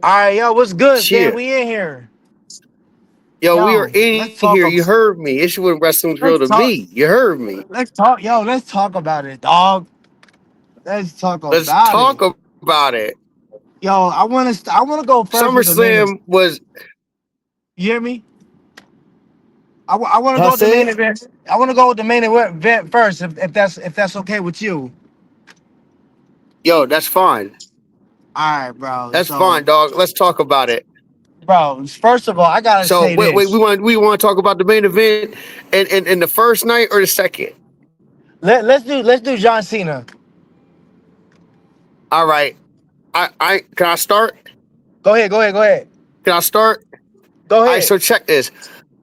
All right, yo, what's good, fam? Shit. We in here. Yo, we are Yo, in let's talk. here. You heard me. It's when wrestling's real Let's to talk. me. You heard me. Let's talk. Yo, let's talk about it, dog. Let's talk Let's about it. talk about it. Yo, I want to go first with the main event. SummerSlam was You hear me? I want to go I with the main said, event. I want to go with the main event first, if that's okay with you. yo, that's fine. All right, bro. That's fine, So, dog. Let's talk about it. bro, first of all, I gotta So say wait, this. we want to talk about the main event and the first night or the second? Let's do John Cena. All right. I can I start? Go ahead. Go ahead. Go ahead. Can I start? Go All right, ahead. so check this.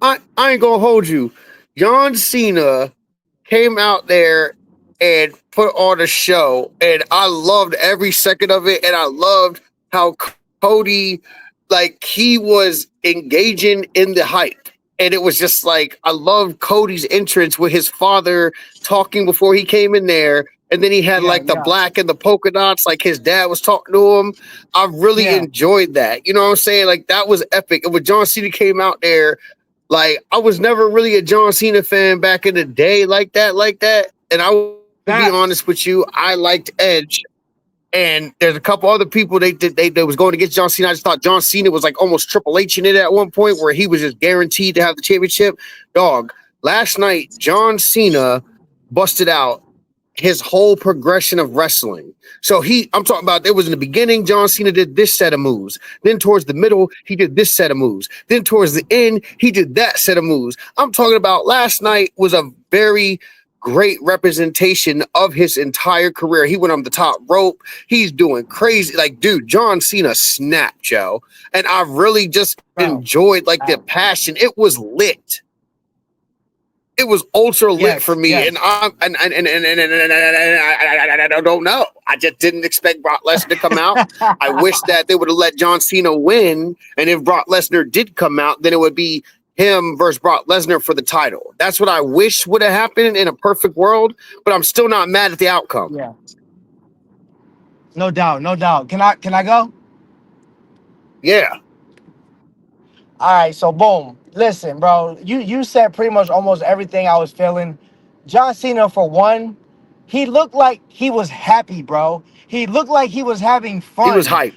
I ain't gonna hold you. John Cena came out there and put on a show, and I loved every second of it, and I loved how Cody, like, he was engaging in the hype. And it was just like I loved Cody's entrance with his father talking before he came in there. And then he had Yeah. like the Yeah. black and the polka dots, like his dad was talking to him. I really Yeah. enjoyed that. You know what I'm saying? Like that was epic. And when John Cena came out there, like I was never really a John Cena fan back in the day, like that. And I will be honest with you, Facts. I liked Edge, and there's a couple other people they was going against John Cena. I just thought John Cena was like almost Triple H in it at one point, where he was just guaranteed to have the championship. Dog, last night John Cena busted out his whole progression of wrestling. So I'm talking about, it was in the beginning, John Cena did this set of moves. Then towards the middle, he did this set of moves. Then towards the end, he did that set of moves. I'm talking about last night was a very great representation of his entire career. He went on the top rope. He's doing crazy. Like, dude, John Cena snapped, Joe. And I really just Bro. enjoyed like the passion. It was lit. It was ultra lit for Yes. me, and Yes. I don't know. I just didn't expect Brock Lesnar to come out. I wish that they would have let John Cena win, and if Brock Lesnar did come out, then it would be him versus Brock Lesnar for the title. That's what I wish would have happened in a perfect world, but I'm still not mad at the outcome. Yeah. No doubt. No doubt. Can I go? Yeah, All right, so boom. Listen, bro, you said pretty much almost everything I was feeling. John Cena, for one, he looked like he was happy, bro. He looked like he was having he was fun. hype.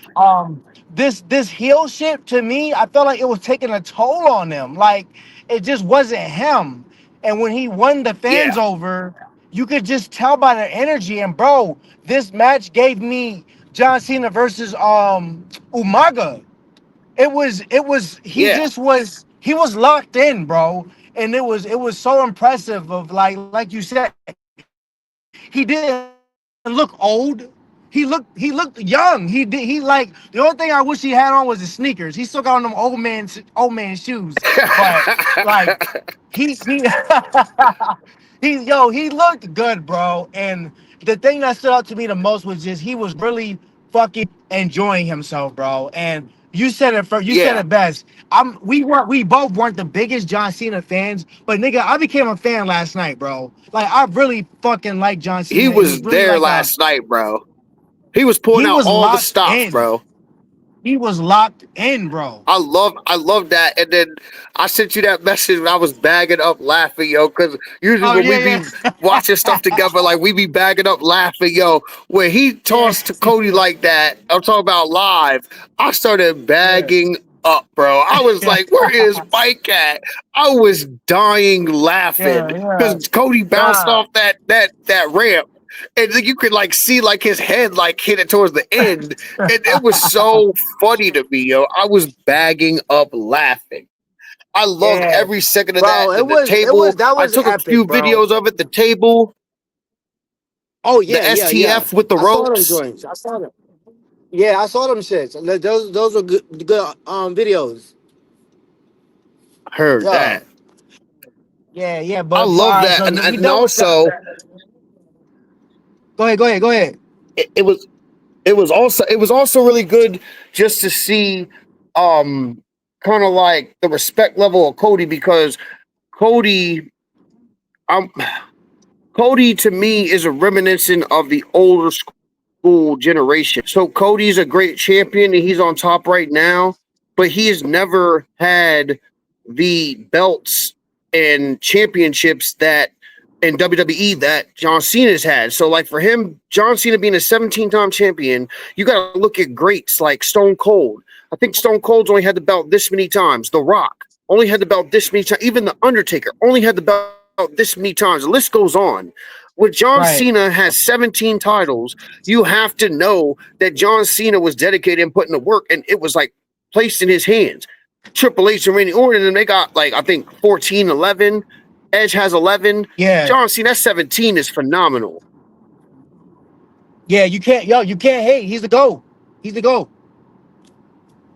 This heel shit, to me, I felt like it was taking a toll on him. Like it just wasn't him. And when he won the fans Yeah, over, you could just tell by their energy. And bro, this match gave me John Cena versus Umaga. It was yeah, he was locked in, bro. And it was so impressive of like you said, he didn't look old. He looked young. He like the only thing I wish he had on was his sneakers. He still got on them old man shoes. But like he he looked good, bro. And the thing that stood out to me the most was just he was really fucking enjoying himself, bro. And you said yeah. it best. We both weren't the biggest John Cena fans, but nigga, I became a fan last night, bro. Like I really fucking like John He Cena. It was was really there like a last night, bro. He was pulling he out was all the locked stops, in. bro. He was locked in, bro. I love that. And then I sent you that message when I was bagging up laughing, yo, because usually Oh when we yeah, be yeah. watching stuff together, like we be bagging up laughing, yo. When he Yeah. tossed to Cody like that, I'm talking about live, I started Yeah. bagging up, bro. I was like, where is Mike at? I was dying laughing Yeah, yeah. because Cody bounced Nah. off that ramp. And then you could like see like his head like hit it towards the end, and it was so funny to me, yo. I was bagging up laughing. I loved Yeah. every second of that. Bro, The it was table, that I was took a epic, few bro. videos of it. The table, Oh the yeah, yeah, yeah. STF with the I saw them ropes. joints. I saw them. Yeah, I saw them shits. Those are good videos. Heard Yeah. that. Yeah, yeah, I but all love right, that, so we and done with that. also Go ahead, go ahead, go ahead. it was it was also really good just to see um kind of like the respect level of Cody, because Cody um Cody to me is a reminiscent of the older school school generation. So Cody's a great champion and he's on top right now, but he has never had the belts and championships that in WWE that John Cena's had. So like for him, John Cena being a 17-time champion, you got to look at greats like Stone Cold. I think Stone Cold's only had the belt this many times. The Rock only had the belt this many times. Even The Undertaker only had the belt this many times. The list goes on. When John Right. Cena has 17 titles, you have to know that John Cena was dedicated and putting the work, and it was like placed in his hands. Triple H and Randy Orton, and they got like I think 14, 11. Edge has 11. Yeah. John Cena, that 17 is phenomenal. Yeah. You can't hate. He's the GOAT. He's the GOAT.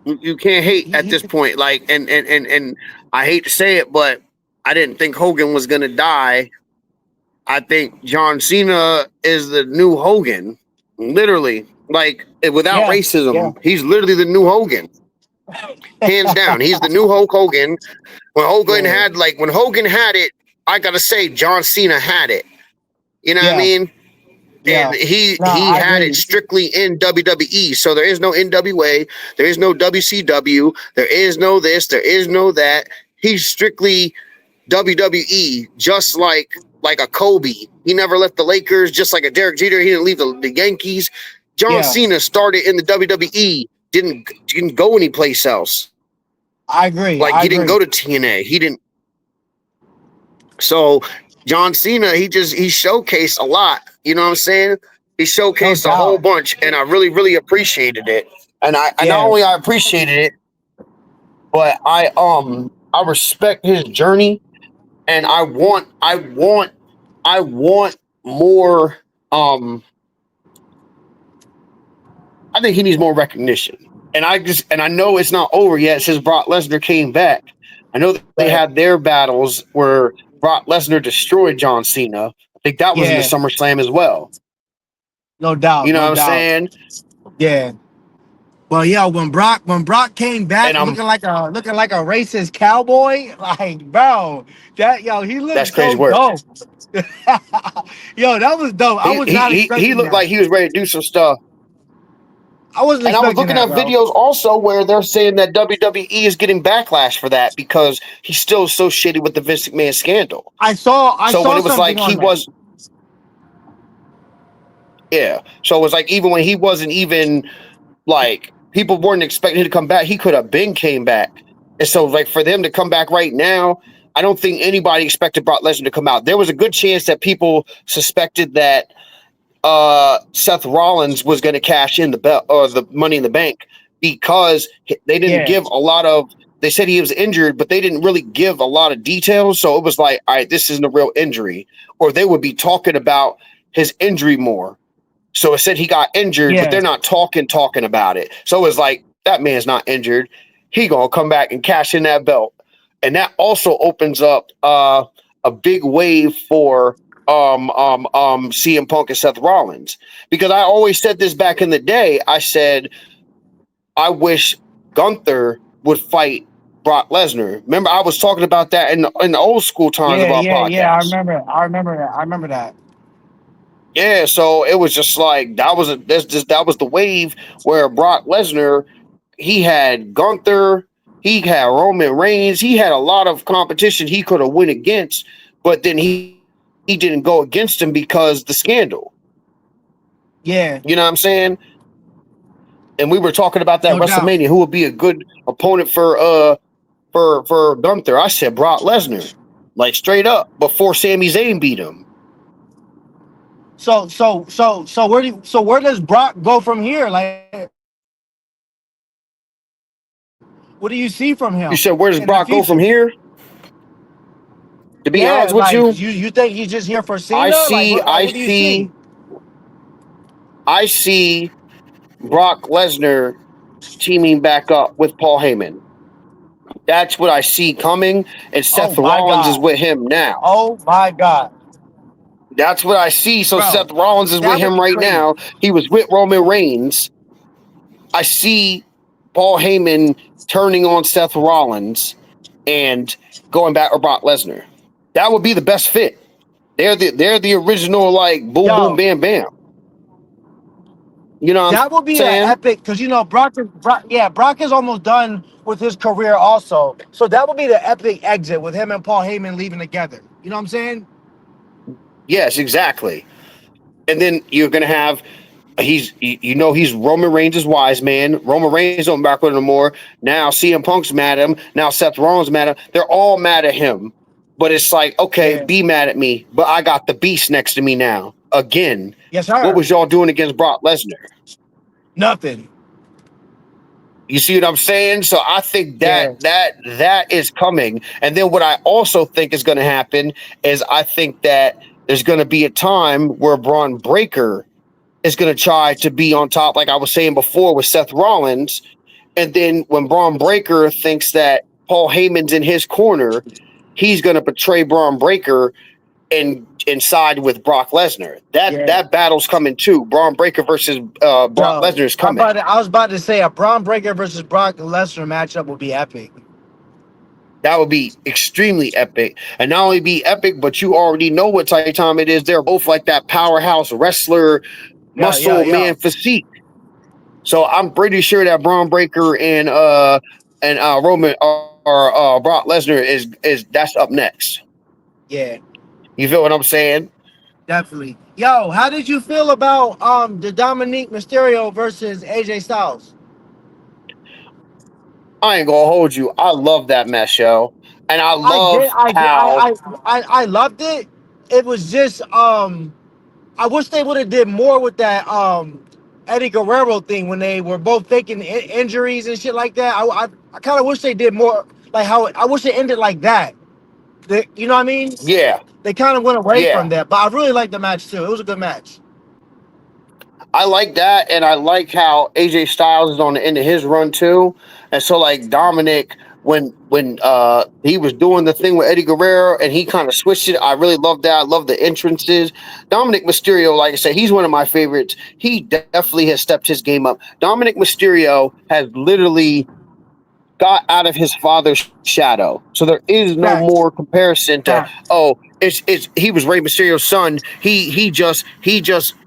You can't hate at He, this point. Like, and I hate to say it, but I didn't think Hogan was gonna die. I think John Cena is the new Hogan. Literally. Like without yeah. Yeah. racism, he's literally the new Hogan. Hands down. He's the new Hulk Hogan. Yeah. When Hogan had it, I gotta say John Cena had it. You know what I Yeah. mean? Yeah. And he No, he I had it agree. strictly in WWE. So there is no NWA, there is no WCW, there is no this, there is no that. He's strictly WWE, just like a Kobe. He never left the Lakers, just like a Derek Jeter. He didn't leave the Yankees. John Yeah. Cena started in the WWE, didn't go anyplace else. I agree. Like I he didn't agree. go to TNA. He didn't. So John Cena, he showcased a lot. You know what I'm saying? He No showcased a whole doubt. bunch, and I really, really appreciated it. And I not Yeah. only I appreciated it, but I respect his journey, and I want more. I think he needs more recognition, and I know it's not over yet since Brock Lesnar came back. I know that they Right. had their battles where Brock Lesnar destroyed John Cena. I think that was in the Yeah. SummerSlam as well. No doubt. You know No what I'm doubt. saying? Yeah. Well, yeah, when Brock came back And looking like a racist cowboy, like bro, that he looked that's crazy so work. dope. Yo, that was dope. I was not He expecting looked that. like he was ready to do some stuff. I wasn't And I was expecting looking that, at bro. videos also where they're saying that WWE is getting backlash for that because he's still associated with the Vince McMahon scandal. I So when saw it was something like on that. so it was like even when he wasn't even like people weren't expecting him to come back, he could have been came back. And so like for them to come back right now, I don't think anybody expected Brock Lesnar to come out. There was a good chance that people suspected that Seth Rollins was going to cash in the belt or the Money in the Bank because they didn't Yeah. give a lot of. They said he was injured, but they didn't really give a lot of details. So it was like, all right, this isn't a real injury, or they would be talking about his injury more. So it said he got injured, but Yeah. they're not talking about it. So it was like that man's not injured. He gonna come back and cash in that belt, and that also opens up a big wave for CM Punk and Seth Rollins, because I always said this back in the day. I said I wish Gunther would fight Brock Lesnar. Remember, I was talking about that in the old school times of Yeah, our yeah, yeah. I podcast. remember. I remember that. I remember that. Yeah, so it was just like that was the wave where Brock Lesnar, he had Gunther, he had Roman Reigns, he had a lot of competition he could have went against, but then he didn't go against him because the scandal. Yeah. You know what I'm saying? And we were talking about that No doubt. WrestleMania, who would be a good opponent for Gunther. I said Brock Lesnar, like straight up before Sami Zayn beat him. So where does Brock go from here? Like, what do you see from You him said where does in the Brock go from future? here? To be Yeah, honest with like you, you think he's just here for I Cena? see, I What do you see? see, I see Brock Lesnar teaming back up with Paul Heyman. That's what I see coming, and Oh Seth my Rollins is god. with him now. Oh my god. That's what I see. So Bro, Seth Rollins is with that would him be right crazy. now. He was with Roman Reigns. I see Paul Heyman turning on Seth Rollins and going back with Brock Lesnar. That would be the best fit. They're the original like boom boom Yo, bam bam. You know what I'm That will be an saying? epic because Brock is almost done with his career also. So that will be the epic exit with him and Paul Heyman leaving together. You know what I'm saying? Yes, exactly. And then you're gonna have he's Roman Reigns' wise man. Roman Reigns don't back with him no more. Now CM Punk's mad at him. Now Seth Rollins mad at him. They're all mad at him. But it's like, okay, Yeah. be mad at me, but I got the beast next to me now. Again. Yes, What sir. was y'all doing against Brock Lesnar? Nothing. You see what I'm saying? So I think that Yeah. that is coming. And then what I also think is going to happen is I think that there's going to be a time where Braun Breaker is going to try to be on top, like I was saying before with Seth Rollins. And then when Braun Breaker thinks that Paul Heyman's in his corner, he's going to betray Braun Breaker and side with Brock Lesnar. Yeah. That battle's coming too. Braun Breaker versus Brock Yo, Lesnar is coming. I was about to say a Braun Breaker versus Brock Lesnar matchup would be epic. That would be extremely epic. And not only be epic, but you already know what type of time it is. They're both like that powerhouse wrestler, Yeah, yeah, muscle yeah. man physique. So I'm pretty sure that Braun Breaker and Roman or Brock Lesnar is that's up next. Yeah, You feel what I'm saying? definitely. Yo, how did you feel about the Dominique Mysterio versus AJ Styles? I ain't gonna hold you. I love that mess, yo. And I I did love how I loved it. It was just I wish they would have did more with that Eddie Guerrero thing when they were both faking injuries and shit like that. I kind of wish they did more like how I wish it ended like that. You know what I mean? yeah, They kind of went away yeah. from that, but I really liked the match too. It was a good match. I like that, and I like how AJ Styles is on the end of his run too. And so, like Dominic, when he was doing the thing with Eddie Guerrero, and he kind of switched it, I really love that. I love the entrances. Dominic Mysterio, like I said, he's one of my favorites. He definitely has stepped his game up. Dominic Mysterio has literally got out of his father's shadow. So there is no more Facts. comparison to, Facts. oh, it's he was Rey Mysterio's son. He just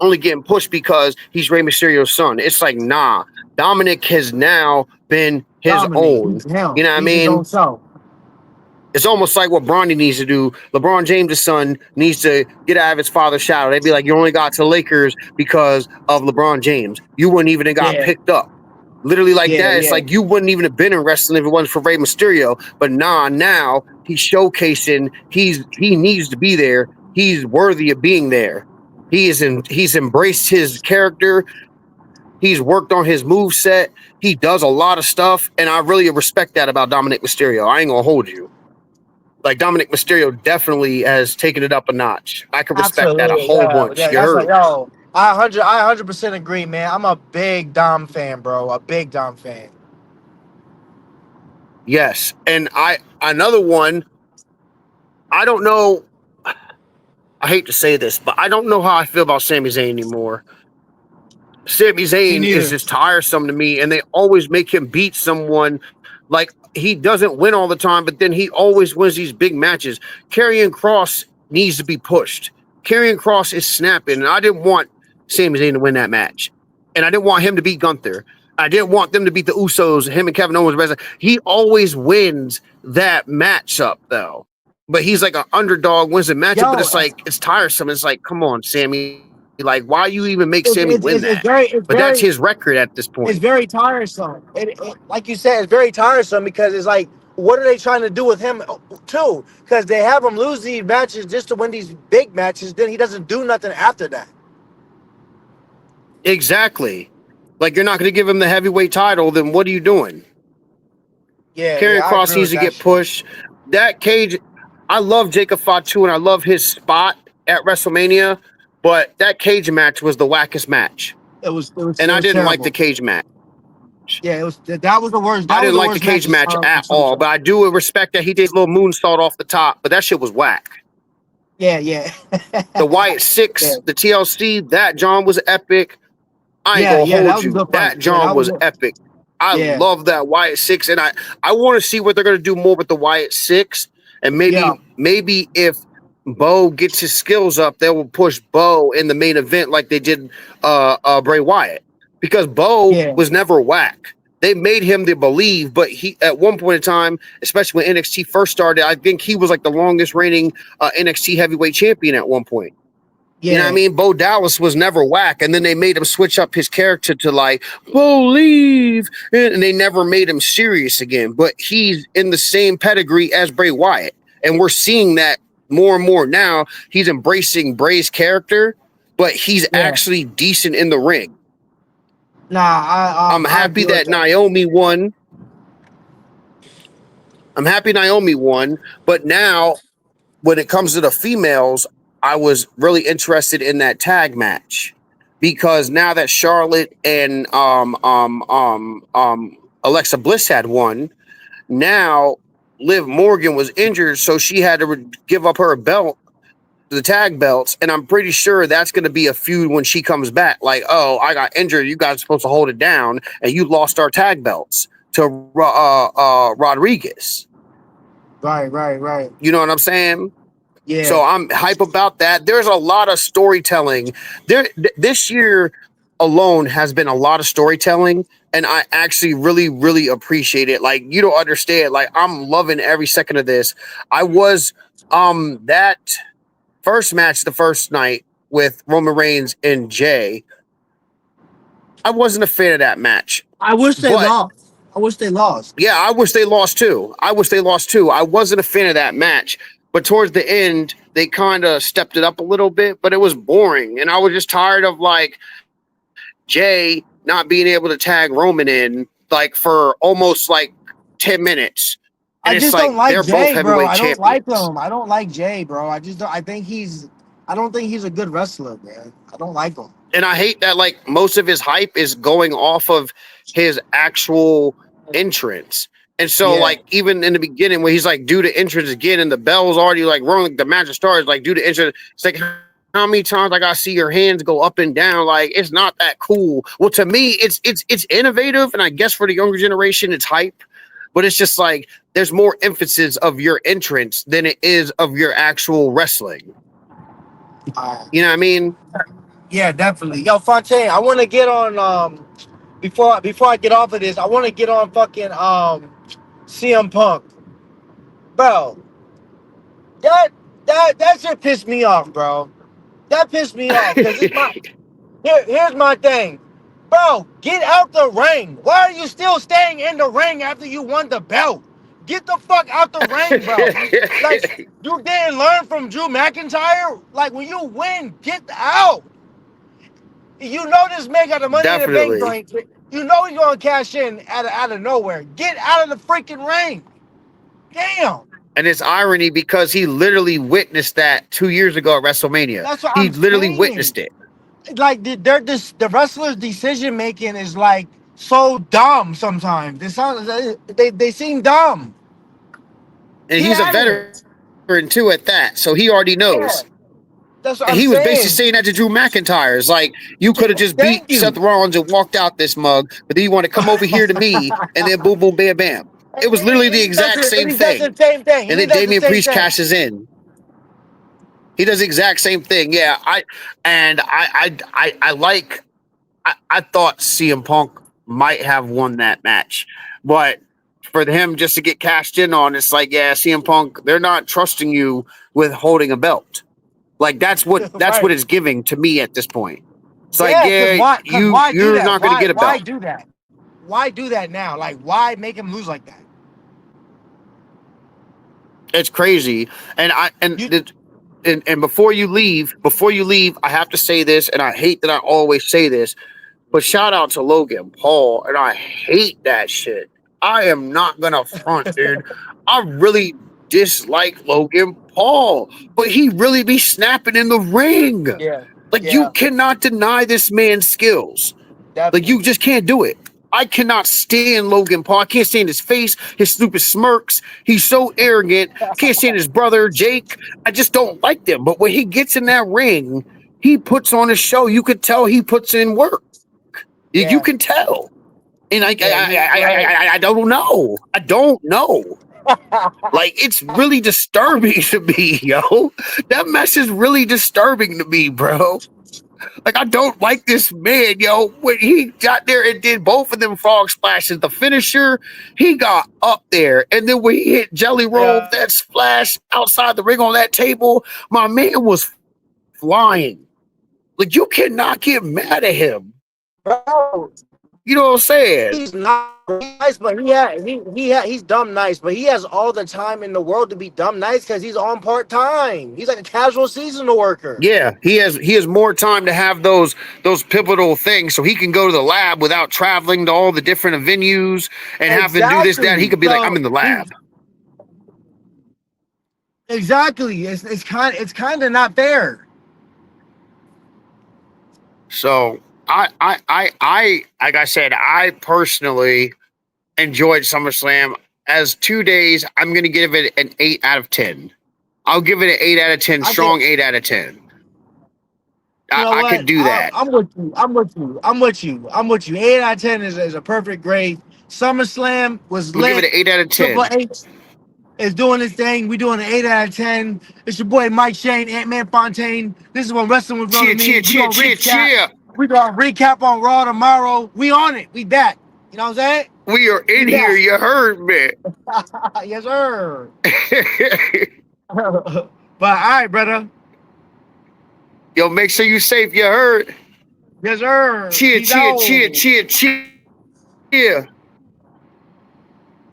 only getting pushed because he's Rey Mysterio's son. It's like, nah. Dominic has now been his Dominate. own. He's him. You know what I He's his mean? own self. It's almost like what Bronny needs to do. LeBron James' son needs to get out of his father's shadow. They'd be like, you only got to Lakers because of LeBron James. You wouldn't even have got Yeah. picked up. Literally like Yeah. that. It's Yeah. like you wouldn't even have been in wrestling if it wasn't for Rey Mysterio. But nah, now he's showcasing he needs to be there. He's worthy of being there. He's embraced his character. He's worked on his move set. He does a lot of stuff, and I really respect that about Dominic Mysterio. I ain't gonna hold you. Like Dominic Mysterio definitely has taken it up a notch. I can respect that a Absolutely. whole Yeah. bunch. Yeah. You That's like heard? yo. I 100% agree, man. I'm a big Dom fan, bro. A big Dom fan. Yes. And I another one, I don't know. I hate to say this, but I don't know how I feel about Sami Zayn anymore. Sami Me Zayn is neither. just tiresome to me, and they always make him beat someone. Like he doesn't win all the time, but then he always wins these big matches. Karrion Kross needs to be pushed. Karrion Kross is snapping, and I didn't want Sami Zayn to win that match, and I didn't want him to beat Gunther. I didn't want them to beat the Usos. Him and Kevin Owens. He always wins that matchup though. But he's like an underdog, wins the matchup. But Yo, it's like it's tiresome. It's like, come on, Sammy. Like, why you even make Sammy win that? it's But very that's his record at this point. it's very tiresome. Like you said, it's very tiresome because it's like, what are they trying to do with him too? Because they have him lose these matches just to win these big matches. Then he doesn't do nothing after that. Exactly. Like you're not going to give him the heavyweight title. Then what are you doing? Yeah, Karrion yeah, I Kross agree needs with to that get shit. pushed. That cage. I love Jacob Fatu and I love his spot at WrestleMania, but that cage match was the wackest match, and It I was didn't like the terrible. cage match. Yeah, it was that was the worst. I That was didn't the like the worst match cage match from at all, SummerSlam. but I do respect that he did his little moonsault off the top, but that shit was whack. Yeah, yeah, The Wyatt yeah, Six, the TLC, that John was epic. I ain't yeah, gonna yeah. That hold was a you. good fight. That Yeah, John that was was a epic. I yeah, love that Wyatt Six, and I want to see what they're gonna do more with the Wyatt Six, and yeah, maybe if Bo gets his skills up, they will push Bo in the main event like they did Bray Wyatt. because Bo Yeah, was never whack. They made him to believe, but he at one point in time, especially when NXT first started, I think he was like the longest reigning NXT heavyweight champion at one point. You know what I yeah, mean? Bo Dallas was never whack, and then they made him switch up his character to like believe, and they never made him serious again. But he's in the same pedigree as Bray Wyatt, and we're seeing that more and more now. He's embracing Bray's character, but he's yeah. actually decent in the ring. Nah, I'm I happy agree with that that. Naomi won. I'm happy Naomi won, but now when it comes to the females, I was really interested in that tag match because now that Charlotte and Alexa Bliss had won, now Liv Morgan was injured, so she had to give up her belt, the tag belts, and I'm pretty sure that's going to be a feud when she comes back. Like, oh, I got injured, you guys are supposed to hold it down, and you lost our tag belts to Rodriguez. Right. You know what I'm saying? Yeah, So I'm hype about that. There's a lot of storytelling. This year alone has been a lot of storytelling, and I actually really appreciate it. Like you don't understand. Like I'm loving every second of this. I was that first match the first night with Roman Reigns and Jay. I wasn't a fan of that match, I wish they but lost. I wish they lost. yeah, I wish they lost too. I wasn't a fan of that match, but towards the end, they kind of stepped it up a little bit, but it was boring. And I was just tired of like Jay not being able to tag Roman in like for almost like 10 minutes. And I it's just like don't like they're both Jay, bro. heavyweight I don't like champions. him. I don't like Jay, bro. I just don't. I think he's. I don't think he's a good wrestler, man. I don't like him. And I hate that like most of his hype is going off of his actual entrance. And so Yeah, like even in the beginning when he's like do the entrance again and the bell's already like rolling, the match starts like do the entrance. It's like how many times I gotta see your hands go up and down? Like it's not that cool. Well, to me, it's innovative, and I guess for the younger generation, it's hype. But it's just like there's more emphasis of your entrance than it is of your actual wrestling. uh, You know what I mean? yeah, definitely. Yo, Fontaine, I want to get on. Before I get off of this, I want to get on fucking CM Punk, bro. That that shit pissed me off, bro. That pissed me off because it's my here's my thing. Bro, get out the ring. Why are you still staying in the ring after you won the belt? Get the fuck out the ring, bro. Like, you didn't learn from Drew McIntyre? Like, when you win, get out. You know this man got the money in the bank Definitely. joint. You know he's going to cash in out of nowhere. Get out of the freaking ring. Damn. And it's irony because he literally witnessed that 2 years ago at WrestleMania. That's what He I'm literally saying. witnessed it. Like, the wrestlers' decision making is like so dumb sometimes. They seem dumb. And Get he's a out of veteran there. too at that. So he already knows. Yeah, that's what And I'm he was basically saying. saying that to Drew McIntyre. It's like, you could have just beat Thank Seth you. Rollins and walked out this mug, but then you want to come over here to me and then boom, boom, bam, bam. It was literally the exact And same he does the thing. same thing. And And he then does the Damian same Priest thing. cashes in. He does the exact same thing. Yeah. I thought CM Punk might have won that match, but for him just to get cashed in on, it's like, yeah, CM Punk, they're not trusting you with holding a belt. Like that's what Right. it's giving to me at this point. It's like, Yeah, yeah, cause why do you're that? not going to get a Why belt. do that? Why do that now? Like, why make him lose like that? It's crazy. And I You and before you leave, I have to say this, and I hate that I always say this, but shout out to Logan Paul, and I hate that shit. I am not gonna front, dude. I really dislike Logan Paul, but he really be snapping in the ring. Yeah. Like you Yeah. cannot deny this man's skills. Like you Definitely. just can't do it. I cannot stand Logan Paul. I can't stand his face, his stupid smirks. He's so arrogant. Can't stand his brother, Jake. I just don't like them. But when he gets in that ring, he puts on a show. You could tell he puts in work. You Yeah. can tell. And Yeah. You're right. I don't know. I don't know. Like it's really disturbing to me, yo. That mess is really disturbing to me, bro. Like, I don't like this man, yo. When he got there and did both of them frog splashes, the finisher, he got up there. And then when he hit Jelly Roll, Yeah, that splash outside the ring on that table, my man was flying. Like, you cannot get mad at him. bro. You know what I'm saying? He's not nice, but he's dumb nice, but he has all the time in the world to be dumb nice because he's on part time. He's like a casual seasonal worker. Yeah, he has more time to have those pivotal things, so he can go to the lab without traveling to all the different venues and having to do this, that. He Exactly. could be like, I'm in So the lab. exactly. It's kind of not fair. So I like I said, I personally enjoyed SummerSlam. As 2 days, I'm gonna give it an 8 out of 10. I'll give it an 8 out of 10, I think strong 8 out of 10. you know I could what? do that. I'm with you. I'm with you. I'm with you. I'm with you. 8 out of 10 is a perfect grade. SummerSlam was I'm gonna give it lit. an 8 out of Triple 10. H is doing his thing. We doing an 8 out of 10. It's your boy Mike Shane, Ant Man Fontaine. This is when wrestling was real to Cheer, me. cheer, We cheer, gonna cheer, recap. cheer. We gonna recap on Raw tomorrow. We on it. We back. You know what I'm saying? We are We in here. back. You heard me. Yes, sir. But all right, brother. Yo, make sure you safe. You heard. Yes, sir. Cheer, Peace cheer, cheer, out. cheer, cheer.